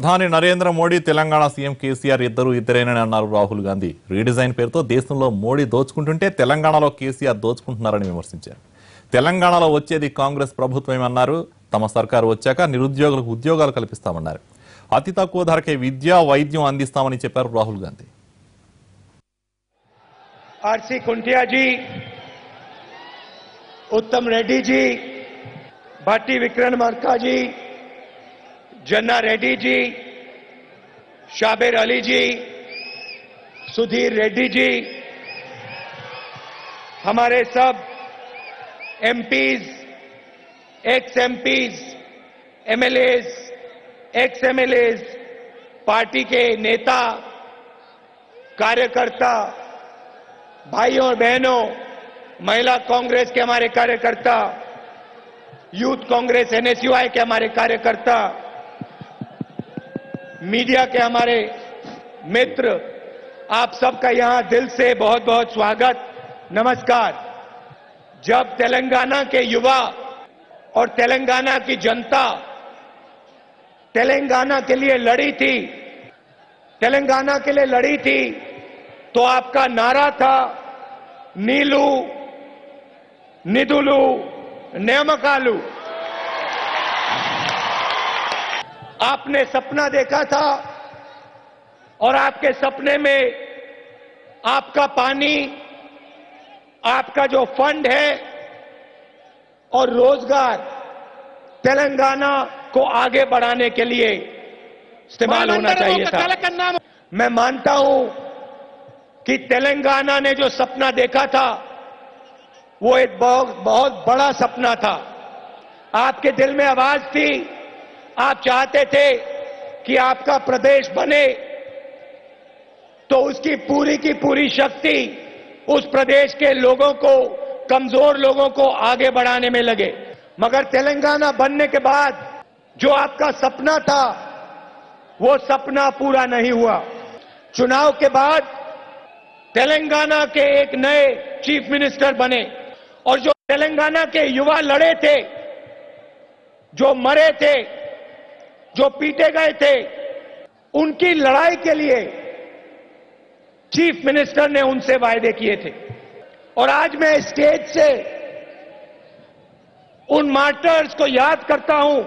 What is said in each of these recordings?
ప్రధాని నరేంద్ర మోడీ తెలంగాణ సీఎం కేసీఆర్ ఇద్దరేనని అన్నారు రాహుల్ గాంధీ. రీడిజైన్ పేరుతో దేశంలో మోడీ దోచుకుంటుంటే తెలంగాణలో కేసీఆర్ దోచుకుంటున్నారని విమర్శించారు. తెలంగాణలో వచ్చేది కాంగ్రెస్ ప్రభుత్వమన్నారు. తమ సర్కారు వచ్చాక నిరుద్యోగులకు ఉద్యోగాలు కల్పిస్తామన్నారు. అతి తక్కువ ధరకే విద్య వైద్యం అందిస్తామని చెప్పారు రాహుల్ గాంధీ. आरसी कुंटिया जी, उत्तम रेड्डी जी, भाटी विक्रमार्का जी, जन्ना रेड्डी जी, शाबिर अली जी, सुधीर रेड्डी जी, हमारे सब MPs, x MPs, MLAs, x MLAs, party के नेता, कार्यकर्ता, भाइयों और बहनों, महिला कांग्रेस के हमारे कार्यकर्ता, यूथ कांग्रेस एनएसयूआई के हमारे कार्यकर्ता, मीडिया के हमारे मित्र, आप सबका यहां दिल से बहुत बहुत स्वागत, नमस्कार। जब तेलंगाना के युवा और तेलंगाना की जनता तेलंगाना के लिए लड़ी थी, तेलंगाना के लिए लड़ी थी, तो आपका नारा था नीलू निधुलू नेमकालू। आपने सपना देखा था और आपके सपने में आपका पानी, आपका जो फंड है और रोजगार तेलंगाना को आगे बढ़ाने के लिए इस्तेमाल होना चाहिए था। मैं मानता हूं कि तेलंगाना ने जो सपना देखा था वो एक बहुत बड़ा सपना था। आपके दिल में आवाज थी, आप चाहते थे कि आपका प्रदेश बने तो उसकी पूरी की पूरी शक्ति उस प्रदेश के लोगों को, कमजोर लोगों को आगे बढ़ाने में लगे। मगर तेलंगाना बनने के बाद जो आपका सपना था वो सपना पूरा नहीं हुआ। चुनाव के बाद तेलंगाना के एक नए चीफ मिनिस्टर बने और जो तेलंगाना के युवा लड़े थे, जो मरे थे, जो पीटे गए थे, उनकी लड़ाई के लिए चीफ मिनिस्टर ने उनसे वायदे किए थे। और आज मैं स्टेज से उन मार्टर्स को याद करता हूं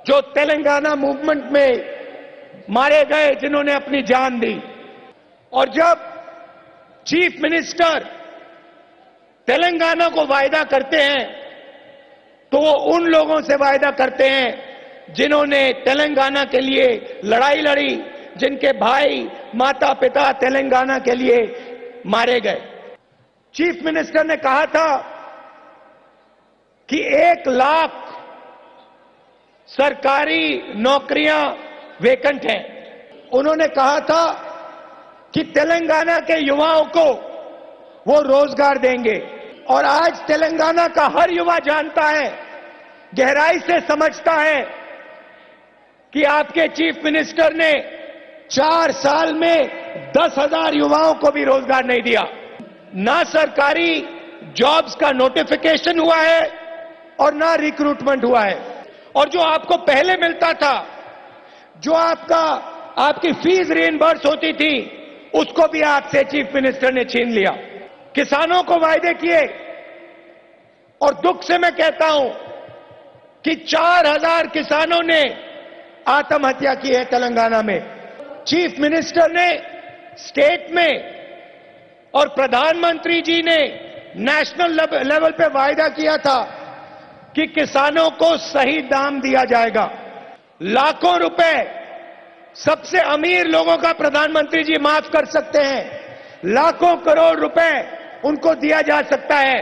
जो तेलंगाना मूवमेंट में मारे गए, जिन्होंने अपनी जान दी। और जब चीफ मिनिस्टर तेलंगाना को वायदा करते हैं तो वो उन लोगों से वायदा करते हैं जिन्होंने तेलंगाना के लिए लड़ाई लड़ी, जिनके भाई माता पिता तेलंगाना के लिए मारे गए। चीफ मिनिस्टर ने कहा था कि 1 लाख सरकारी नौकरियां वेकेंट हैं। उन्होंने कहा था कि तेलंगाना के युवाओं को वो रोजगार देंगे। और आज तेलंगाना का हर युवा जानता है, गहराई से समझता है कि आपके चीफ मिनिस्टर ने 4 साल में 10,000 युवाओं को भी रोजगार नहीं दिया। ना सरकारी जॉब्स का नोटिफिकेशन हुआ है और ना रिक्रूटमेंट हुआ है। और जो आपको पहले मिलता था, जो आपकी फीस रीइंबर्स होती थी, उसको भी आपसे चीफ मिनिस्टर ने छीन लिया। किसानों को वायदे किए और दुख से मैं कहता हूं कि 4,000 किसानों ने आत्महत्या की है तेलंगाना में। चीफ मिनिस्टर ने स्टेट में और प्रधानमंत्री जी ने नेशनल लेवल पे वायदा किया था कि किसानों को सही दाम दिया जाएगा। लाखों रुपए सबसे अमीर लोगों का प्रधानमंत्री जी माफ कर सकते हैं, लाखों करोड़ रुपए उनको दिया जा सकता है,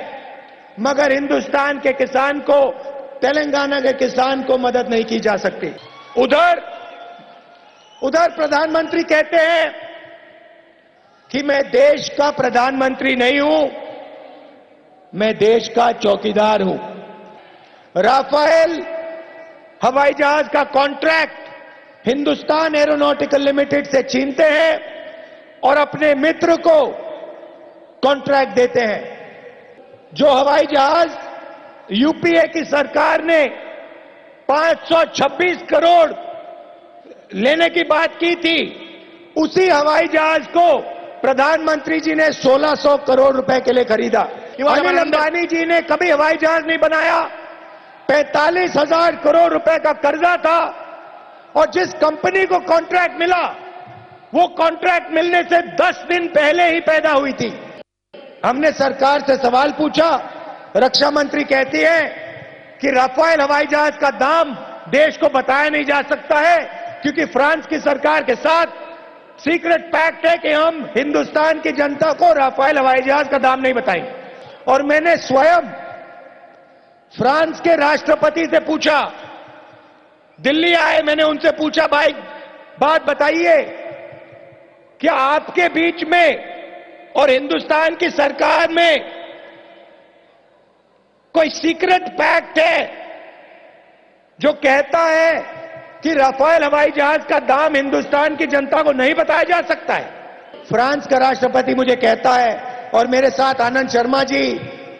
मगर हिंदुस्तान के किसान को, तेलंगाना के किसान को मदद नहीं की जा सकती। उधर प्रधानमंत्री कहते हैं कि मैं देश का प्रधानमंत्री नहीं हूं, मैं देश का चौकीदार हूं। राफेल हवाई जहाज का कॉन्ट्रैक्ट हिंदुस्तान एरोनॉटिकल लिमिटेड से छीनते हैं और अपने मित्र को कॉन्ट्रैक्ट देते हैं। जो हवाई जहाज यूपीए की सरकार ने 526 करोड़ लेने की बात की थी, उसी हवाई जहाज को प्रधानमंत्री जी ने 1600 करोड़ रुपए के लिए खरीदा। अनिल अंबानी जी ने कभी हवाई जहाज नहीं बनाया। 45,000 करोड़ रुपए का कर्जा था और जिस कंपनी को कॉन्ट्रैक्ट मिला वो कॉन्ट्रैक्ट मिलने से 10 दिन पहले ही पैदा हुई थी। हमने सरकार से सवाल पूछा, रक्षा मंत्री कहती है कि राफेल हवाई जहाज का दाम देश को बताया नहीं जा सकता है क्योंकि फ्रांस की सरकार के साथ सीक्रेट पैक्ट है कि हम हिंदुस्तान की जनता को राफेल हवाई जहाज का दाम नहीं बताएंगे। और मैंने स्वयं फ्रांस के राष्ट्रपति से पूछा, दिल्ली आए, मैंने उनसे पूछा, भाई बात बताइए, क्या आपके बीच में और हिंदुस्तान की सरकार में कोई सीक्रेट पैक्ट है जो कहता है कि राफेल हवाई जहाज का दाम हिंदुस्तान की जनता को नहीं बताया जा सकता है? फ्रांस का राष्ट्रपति मुझे कहता है, और मेरे साथ आनंद शर्मा जी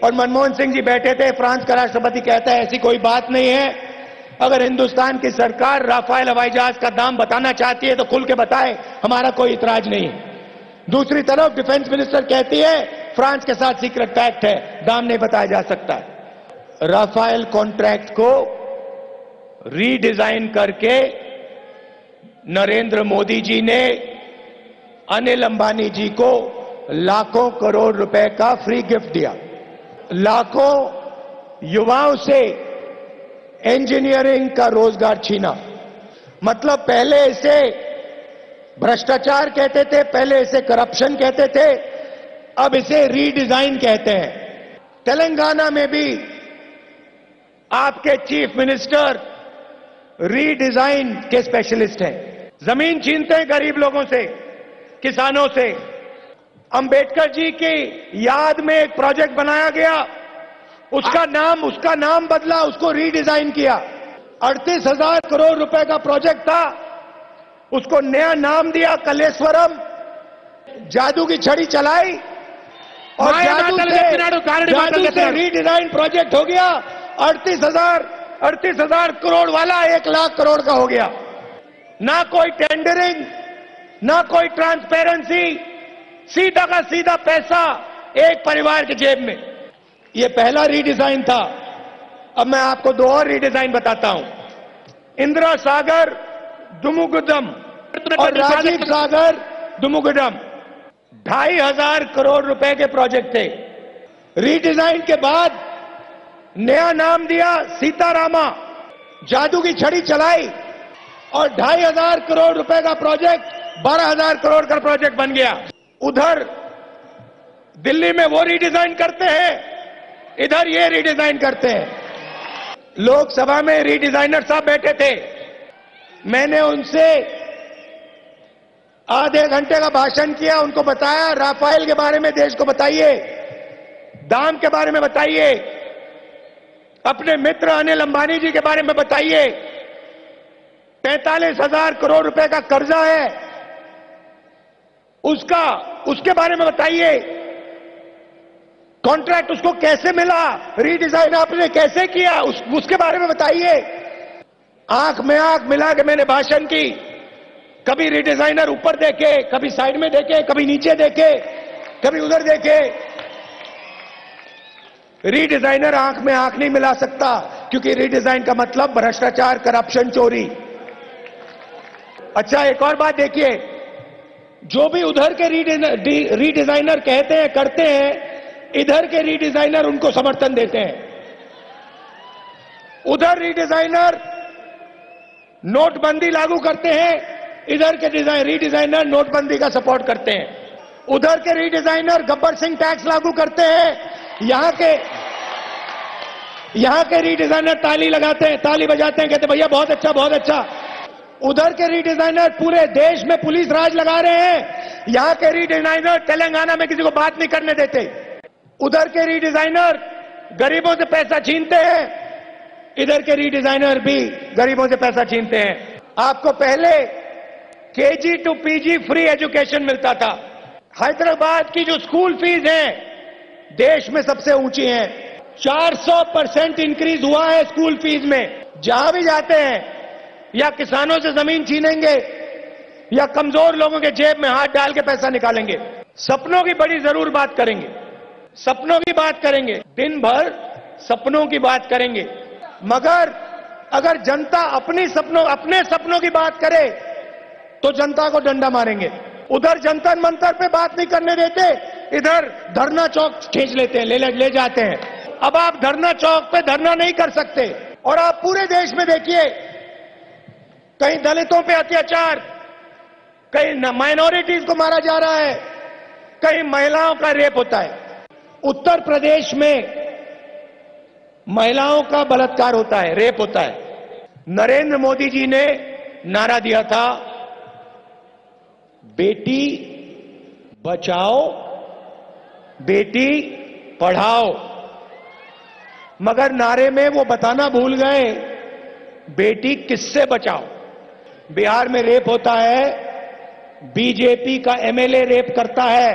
और मनमोहन सिंह जी बैठे थे, फ्रांस का राष्ट्रपति कहता है ऐसी कोई बात नहीं है, अगर हिंदुस्तान की सरकार राफेल हवाई जहाज का दाम बताना चाहती है तो खुल के बताए, हमारा कोई इतराज नहीं है। दूसरी तरफ डिफेंस मिनिस्टर कहती है फ्रांस के साथ सीक्रेट पैक्ट है, दाम नहीं बताया जा सकता। राफेल कॉन्ट्रैक्ट को रीडिजाइन करके नरेंद्र मोदी जी ने अनिल अंबानी जी को लाखों करोड़ रुपए का फ्री गिफ्ट दिया, लाखों युवाओं से इंजीनियरिंग का रोजगार छीना। मतलब पहले इसे भ्रष्टाचार कहते थे, पहले इसे करप्शन कहते थे, अब इसे रीडिजाइन कहते हैं। तेलंगाना में भी आपके चीफ मिनिस्टर रीडिजाइन के स्पेशलिस्ट हैं। जमीन छीनते हैं गरीब लोगों से, किसानों से। अंबेडकर जी की याद में एक प्रोजेक्ट बनाया गया, उसका नाम बदला, उसको रीडिजाइन किया। 38,000 करोड़ रुपए का प्रोजेक्ट था, उसको नया नाम दिया कलेश्वरम। जादू की छड़ी चलाई और जादू से रीडिजाइन प्रोजेक्ट हो गया। 38,000 करोड़ वाला 1 लाख करोड़ का हो गया। ना कोई टेंडरिंग, ना कोई ट्रांसपेरेंसी, सीधा का सीधा पैसा एक परिवार के जेब में। यह पहला रीडिजाइन था। अब मैं आपको 2 और रीडिजाइन बताता हूं। इंदिरा सागर दुमुगुदम और राजीव सागर दुमुगुदम 2,500 करोड़ रुपए के प्रोजेक्ट थे। रीडिजाइन के बाद नया नाम दिया सीतारामा, जादू की छड़ी चलाई और 2,500 करोड़ रुपए का प्रोजेक्ट 12,000 करोड़ का प्रोजेक्ट बन गया। उधर दिल्ली में वो रीडिजाइन करते हैं, इधर ये रीडिजाइन करते हैं। लोकसभा में रीडिजाइनर साहब बैठे थे, मैंने उनसे आधे घंटे का भाषण किया, उनको बताया राफेल के बारे में देश को बताइए, दाम के बारे में बताइए, अपने मित्र अनिल अंबानी जी के बारे में बताइए। 45,000 करोड़ रुपए का कर्जा है, उसके बारे में बताइए। कॉन्ट्रैक्ट उसको कैसे मिला, रीडिजाइन आपने कैसे किया, उसके बारे में बताइए। आंख में आंख मिला के मैंने भाषण की। कभी रीडिजाइनर ऊपर देखे, कभी साइड में देखे, कभी नीचे देखे, कभी उधर देखे। रीडिजाइनर आंख में आंख नहीं मिला सकता क्योंकि रीडिजाइन का मतलब भ्रष्टाचार, करप्शन, चोरी। अच्छा, एक और बात देखिए, जो भी उधर के रीडिजाइनर कहते हैं, करते हैं, इधर के रीडिजाइनर उनको समर्थन देते हैं। उधर रीडिजाइनर नोटबंदी लागू करते हैं, इधर के रीडिजाइनर नोटबंदी का सपोर्ट करते हैं। उधर के रीडिजाइनर गब्बर सिंह टैक्स लागू करते हैं, यहां के रीडिजाइनर ताली लगाते हैं, ताली बजाते हैं, कहते भैया बहुत अच्छा, बहुत अच्छा। उधर के रीडिजाइनर पूरे देश में पुलिस राज लगा रहे हैं, यहां के रीडिजाइनर तेलंगाना में किसी को बात नहीं करने देते। उधर के रीडिजाइनर गरीबों से पैसा छीनते हैं, इधर के रीडिजाइनर भी गरीबों से पैसा छीनते हैं। आपको पहले KG to PG free education मिलता था। हैदराबाद की जो स्कूल फीस है देश में सबसे ऊंची है। 400% इंक्रीज हुआ है स्कूल फीस में। जहां भी जाते हैं या किसानों से जमीन छीनेंगे या कमजोर लोगों के जेब में हाथ डाल के पैसा निकालेंगे। सपनों की बड़ी जरूर बात करेंगे, सपनों की बात करेंगे, दिन भर सपनों की बात करेंगे, मगर अगर जनता अपने सपनों की बात करे तो जनता को डंडा मारेंगे। उधर जंतर मंतर पे बात नहीं करने देते, इधर धरना चौक खींच लेते हैं, ले जाते हैं। अब आप धरना चौक पे धरना नहीं कर सकते। और आप पूरे देश में देखिए, कहीं दलितों पे अत्याचार, कहीं माइनॉरिटीज को मारा जा रहा है, कहीं महिलाओं का रेप होता है। उत्तर प्रदेश में महिलाओं का बलात्कार होता है, रेप होता है। नरेंद्र मोदी जी ने नारा दिया था, बेटी बचाओ बेटी पढ़ाओ, मगर नारे में वो बताना भूल गए बेटी किससे बचाओ। बिहार में रेप होता है, बीजेपी का एमएलए रेप करता है।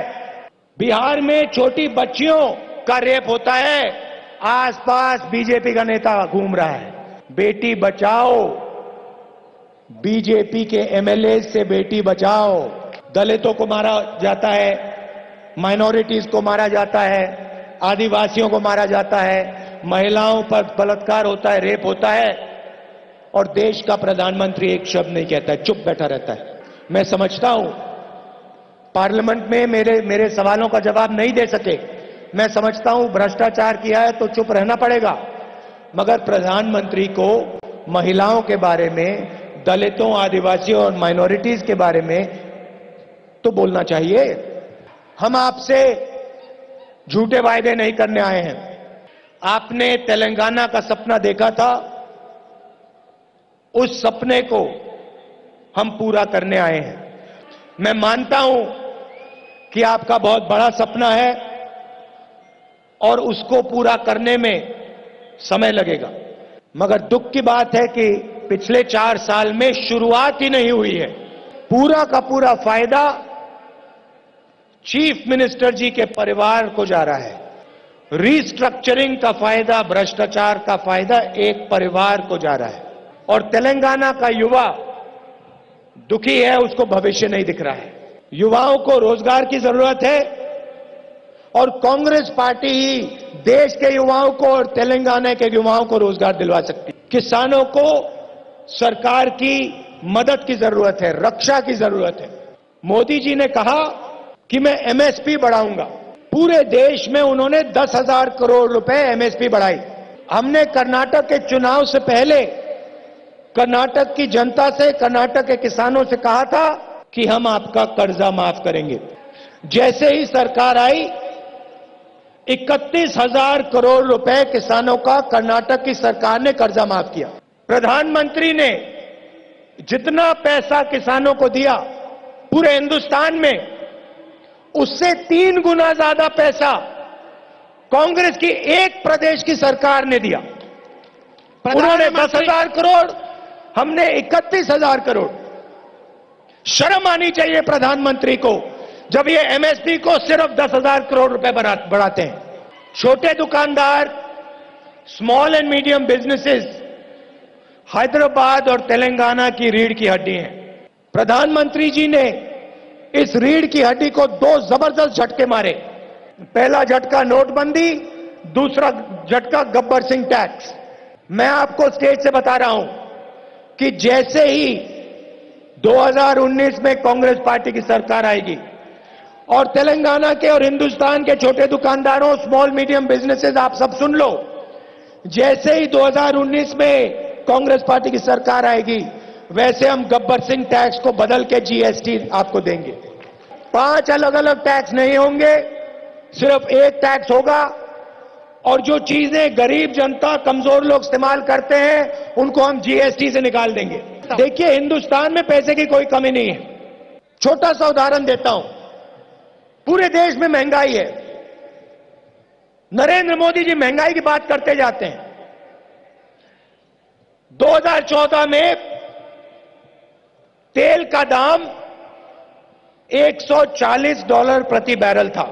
बिहार में छोटी बच्चियों का रेप होता है, आसपास बीजेपी का नेता घूम रहा है। बेटी बचाओ, बीजेपी के एमएलए से बेटी बचाओ। दलितों को मारा जाता है, माइनॉरिटीज को मारा जाता है, आदिवासियों को मारा जाता है, महिलाओं पर बलात्कार होता है, रेप होता है, और देश का प्रधानमंत्री एक शब्द नहीं कहता है, चुप बैठा रहता है। मैं समझता हूं पार्लियामेंट में मेरे सवालों का जवाब नहीं दे सके, मैं समझता हूं भ्रष्टाचार किया है तो चुप रहना पड़ेगा, मगर प्रधानमंत्री को महिलाओं के बारे में, दलितों, आदिवासियों और माइनॉरिटीज के बारे में तो बोलना चाहिए। हम आपसे झूठे वायदे नहीं करने आए हैं। आपने तेलंगाना का सपना देखा था, उस सपने को हम पूरा करने आए हैं। मैं मानता हूं कि आपका बहुत बड़ा सपना है और उसको पूरा करने में समय लगेगा, मगर दुख की बात है कि पिछले 4 साल में शुरुआत ही नहीं हुई है। पूरा का पूरा फायदा चीफ मिनिस्टर जी के परिवार को जा रहा है। रीस्ट्रक्चरिंग का फायदा, भ्रष्टाचार का फायदा एक परिवार को जा रहा है, और तेलंगाना का युवा दुखी है, उसको भविष्य नहीं दिख रहा है। युवाओं को रोजगार की जरूरत है और कांग्रेस पार्टी ही देश के युवाओं को और तेलंगाना के युवाओं को रोजगार दिलवा सकती है। किसानों को सरकार की मदद की जरूरत है, रक्षा की जरूरत है। मोदी जी ने कहा कि मैं एमएसपी बढ़ाऊंगा। पूरे देश में उन्होंने 10,000 करोड़ रुपए एमएसपी बढ़ाई। हमने कर्नाटक के चुनाव से पहले कर्नाटक की जनता से, कर्नाटक के किसानों से कहा था कि हम आपका कर्जा माफ करेंगे। जैसे ही सरकार आई, 31,000 करोड़ रुपए किसानों का कर्नाटक की सरकार ने कर्जा माफ किया। प्रधानमंत्री ने जितना पैसा किसानों को दिया पूरे हिंदुस्तान में, उससे 3 गुना ज्यादा पैसा कांग्रेस की एक प्रदेश की सरकार ने दिया। उन्होंने 10,000 करोड़, हमने 31,000 करोड़। शर्म आनी चाहिए प्रधानमंत्री को जब ये एमएसपी को सिर्फ 10,000 करोड़ रुपए बढ़ाते हैं। छोटे दुकानदार, small and medium businesses Hyderabad और तेलंगाना की रीढ़ की हड्डी हैं। प्रधानमंत्री जी ने इस रीढ़ की हड्डी को 2 जबरदस्त झटके मारे। पहला झटका नोटबंदी, दूसरा झटका गब्बर सिंह टैक्स। मैं आपको स्टेज से बता रहा हूं कि जैसे ही 2019 में कांग्रेस पार्टी की सरकार आएगी और तेलंगाना के और हिंदुस्तान के छोटे दुकानदारों, स्मॉल मीडियम बिजनेसेस, आप सब सुन लो, जैसे ही 2019 में कांग्रेस पार्टी की सरकार आएगी, वैसे हम गब्बर सिंह टैक्स को बदल के जीएसटी आपको देंगे। 5 अलग अलग टैक्स नहीं होंगे, सिर्फ एक टैक्स होगा, और जो चीजें गरीब जनता, कमजोर लोग इस्तेमाल करते हैं, उनको हम जीएसटी से निकाल देंगे। देखिए, हिंदुस्तान में पैसे की कोई कमी नहीं है। छोटा सा उदाहरण देता हूं, पूरे देश में महंगाई है। नरेंद्र मोदी जी महंगाई की बात करते जाते हैं। 2014 में तेल का दाम $140 प्रति बैरल था।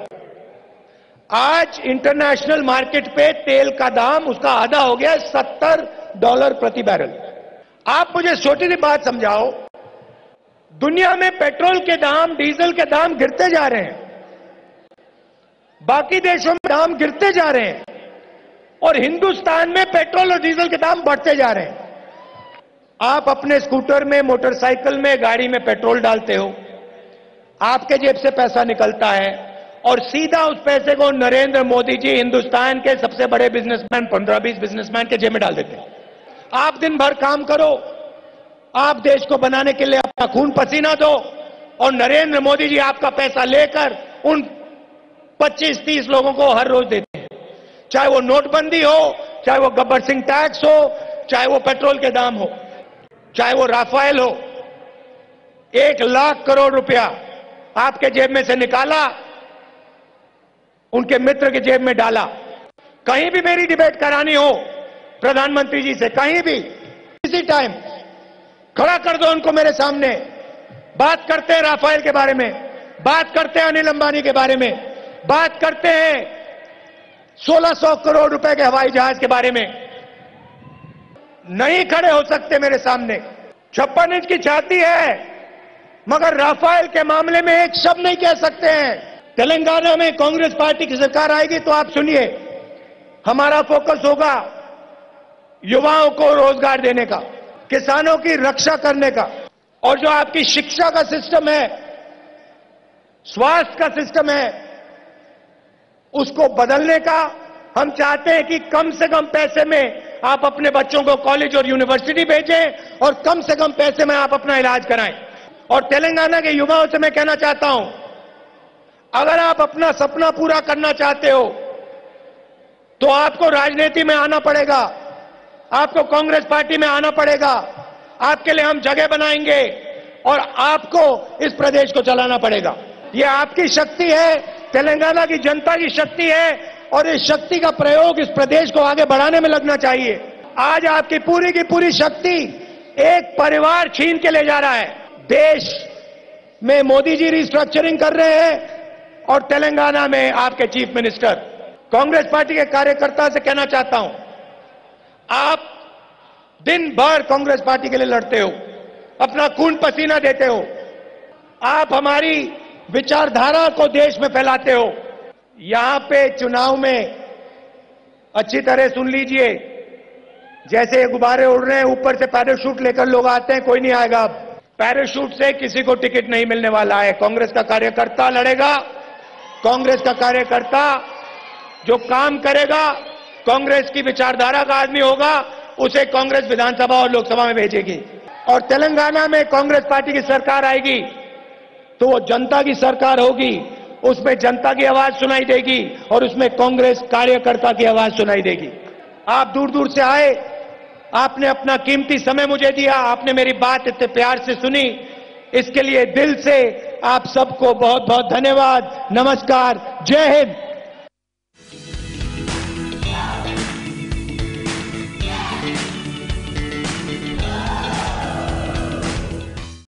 आज इंटरनेशनल मार्केट पे तेल का दाम उसका आधा हो गया, $70 प्रति बैरल। आप मुझे छोटी सी बात समझाओ, दुनिया में पेट्रोल के दाम, डीजल के दाम गिरते जा रहे हैं, बाकी देशों में दाम गिरते जा रहे हैं, और हिंदुस्तान में पेट्रोल और डीजल के दाम बढ़ते जा रहे हैं। आप अपने स्कूटर में, मोटरसाइकिल में, गाड़ी में पेट्रोल डालते हो, आपके जेब से पैसा निकलता है और सीधा उस पैसे को नरेंद्र मोदी जी, हिंदुस्तान के सबसे बड़े बिजनेसमैन, 15-20 बिजनेसमैन के जेब में डाल देते हैं। आप दिन भर काम करो, आप देश को बनाने के लिए अपना खून पसीना दो, और नरेंद्र मोदी जी आपका पैसा लेकर उन 25-30 लोगों को हर रोज देते हैं। चाहे वो नोटबंदी हो, चाहे वो गब्बर सिंह टैक्स हो, चाहे वो पेट्रोल के दाम हो, चाहे वो राफेल हो। 1 लाख करोड़ रुपया आपके जेब में से निकाला, उनके मित्र के जेब में डाला। कहीं भी मेरी डिबेट करानी हो प्रधानमंत्री जी से, कहीं भी, किसी टाइम खड़ा कर दो उनको मेरे सामने, बात करते हैं राफेल के बारे में, बात करते हैं अनिल अंबानी के बारे में, बात करते हैं 1600 करोड़ रुपए के हवाई जहाज के बारे में। नहीं खड़े हो सकते मेरे सामने। 56 इंच की छाती है, मगर राफेल के मामले में एक शब्द नहीं कह सकते हैं। तेलंगाना में कांग्रेस पार्टी की सरकार आएगी तो आप सुनिए, हमारा फोकस होगा युवाओं को रोजगार देने का, किसानों की रक्षा करने का, और जो आपकी शिक्षा का सिस्टम है, स्वास्थ्य का सिस्टम है, उसको बदलने का। हम चाहते हैं कि कम से कम पैसे में आप अपने बच्चों को कॉलेज और यूनिवर्सिटी भेजें, और कम से कम पैसे में आप अपना इलाज कराएं। और तेलंगाना के युवाओं से मैं कहना चाहता हूं, अगर आप अपना सपना पूरा करना चाहते हो तो आपको राजनीति में आना पड़ेगा, आपको कांग्रेस पार्टी में आना पड़ेगा। आपके लिए हम जगह बनाएंगे और आपको इस प्रदेश को चलाना पड़ेगा। ये आपकी शक्ति है, तेलंगाना की जनता की शक्ति है, और इस शक्ति का प्रयोग इस प्रदेश को आगे बढ़ाने में लगना चाहिए। आज आपकी पूरी की पूरी शक्ति एक परिवार छीन के ले जा रहा है। देश में मोदी जी रिस्ट्रक्चरिंग कर रहे हैं और तेलंगाना में आपके चीफ मिनिस्टर। कांग्रेस पार्टी के कार्यकर्ता से कहना चाहता हूं, आप दिन भर कांग्रेस पार्टी के लिए लड़ते हो, अपना खून पसीना देते हो, आप हमारी विचारधारा को देश में फैलाते हो। यहां पे चुनाव में अच्छी तरह सुन लीजिए, जैसे गुब्बारे उड़ रहे हैं, ऊपर से पैराशूट लेकर लोग आते हैं, कोई नहीं आएगा। पैराशूट से किसी को टिकट नहीं मिलने वाला है। कांग्रेस का कार्यकर्ता लड़ेगा, कांग्रेस का कार्यकर्ता जो काम करेगा, कांग्रेस की विचारधारा का आदमी होगा, उसे कांग्रेस विधानसभा और लोकसभा में भेजेगी। और तेलंगाना में कांग्रेस पार्टी की सरकार आएगी तो वो जनता की सरकार होगी, उसमें जनता की आवाज सुनाई देगी और उसमें कांग्रेस कार्यकर्ता की आवाज सुनाई देगी। आप दूर दूर से आए, आपने अपना कीमती समय मुझे दिया, आपने मेरी बात इतने प्यार से सुनी, इसके लिए दिल से आप सबको बहुत बहुत धन्यवाद। नमस्कार, जय हिंद।